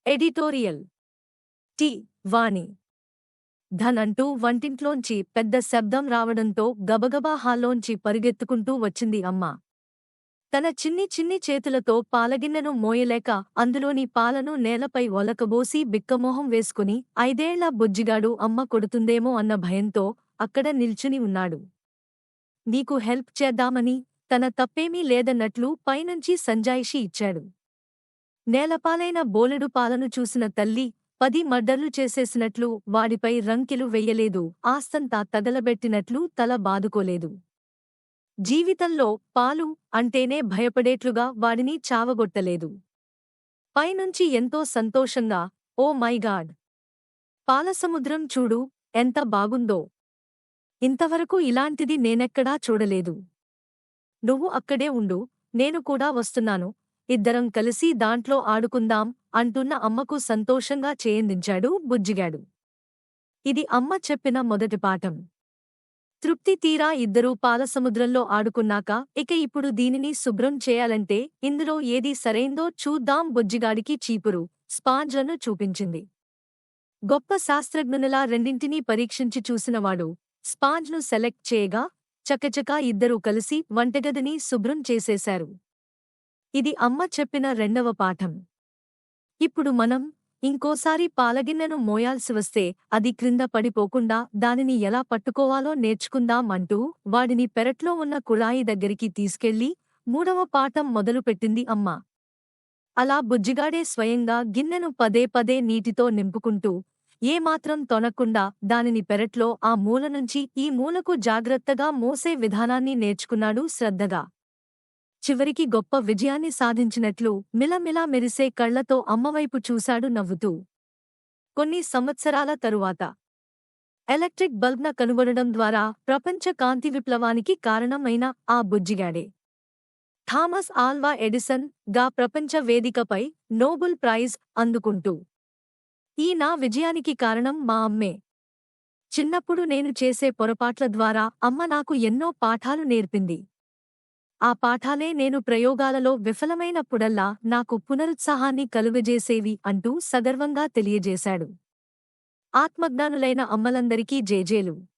Editorial T వాణి ధన్ అంటూ వంటింట్లోంచి పెద్ద శబ్దం రావడంతో గబగబా హాల్లోంచి పరుగెత్తుకుంటూ వచ్చింది అమ్మ. తన చిన్ని చిన్ని చేతులతో పాలగిన్నెను మోయలేక అందులోని పాలను నేలపై ఒలకబోసి బిక్కమొహం వేసుకుని 5 ఏళ్ల బుజ్జిగాడు అమ్మ కొడుతుందేమో అన్న భయంతో అక్కడ నిల్చుని ఉన్నాడు. నీకు హెల్ప్ చేద్దామని తన తప్పేమీ లేదన్నట్లు పైనుంచి సంజాయిషీ ఇచ్చాడు. నేలపాలైన బోలెడు పాలను చూసిన తల్లి 10 మర్డర్లు చేసేసినట్లు వాడిపై రంకెలు వెయ్యలేదు, ఆస్తంతా తగలబెట్టినట్లు తల బాదుకోలేదు. జీవితంలో పాలు అంటేనే భయపడేట్లుగా వాడిని చావగొట్టలేదు. పైనుంచి ఎంతో సంతోషంగా, ఓ మై గాడ్, పాలసముద్రం చూడు ఎంత బాగుందో, ఇంతవరకు ఇలాంటిది నేనెక్కడా చూడలేదు. నువ్వు అక్కడే ఉండు, నేను కూడా వస్తున్నాను, ఇద్దరం కలిసి దాంట్లో ఆడుకుందాం అంటున్న అమ్మకు సంతోషంగా చేయందించాడు బుజ్జిగాడు. ఇది అమ్మ చెప్పిన మొదటి పాఠం. తృప్తి తీరా ఇద్దరూ పాలసముద్రంలో ఆడుకున్నాక ఇక ఇప్పుడు దీనిని శుభ్రం చేయాలంటే ఇందులో ఏది సరైందో చూద్దాం. బుజ్జిగాడికి చీపురు, స్పాంజ్లను చూపించింది. గొప్ప శాస్త్రజ్ఞునిలా రెండింటినీ పరీక్షించి చూసినవాడు స్పాంజ్ను సెలెక్ట్ చేయగా చకచకా ఇద్దరూ కలిసి వంటగదిని శుభ్రం చేసేశారు. ఇది అమ్మ చెప్పిన రెండవ పాఠం. ఇప్పుడు మనం ఇంకోసారి పాలగిన్నెను మోయాల్సి వస్తే అది క్రింద పడిపోకుండా దానిని ఎలా పట్టుకోవాలో నేర్చుకుందాం అంటూ వాడిని పెరట్లో ఉన్న కుళాయి దగ్గరికి తీసుకెళ్లి 3వ పాఠం మొదలుపెట్టింది అమ్మ. అలా బుజ్జిగాడే స్వయంగా గిన్నెను పదే పదే నీటితో నింపుకుంటూ ఏమాత్రం తొనకుండా దానిని పెరట్లో ఆ మూల నుంచి ఈ మూలకు జాగ్రత్తగా మోసే విధానాన్ని నేర్చుకున్నాడు శ్రద్ధగా. చివరికి గొప్ప విజయాన్ని సాధించినట్లు మిలమిలా మెరిసే కళ్లతో అమ్మవైపు చూశాడు నవ్వుతూ. కొన్ని సంవత్సరాల తరువాత ఎలక్ట్రిక్ బల్బ్న కనుగొనడం ద్వారా ప్రపంచ కాంతి విప్లవానికి కారణమైన ఆ బుజ్జిగాడే థామస్ ఆల్వా ఎడిసన్ గా ప్రపంచ వేదికపై నోబెల్ ప్రైజ్ అందుకుంటూ. ఈ నా విజయానికి కారణం మా అమ్మే. చిన్నప్పుడు నేను చేసే పొరపాట్ల ద్వారా అమ్మ నాకు ఎన్నో పాఠాలు నేర్పింది. ఆ పాఠాలే నేను ప్రయోగాలలో విఫలమైనప్పుడల్లా నాకు పునరుత్సాహాన్ని కలుగజేసేవి అంటూ సగర్వంగా తెలియజేశాడు. ఆత్మజ్ఞానులైన అమ్మలందరికీ జేజేలు.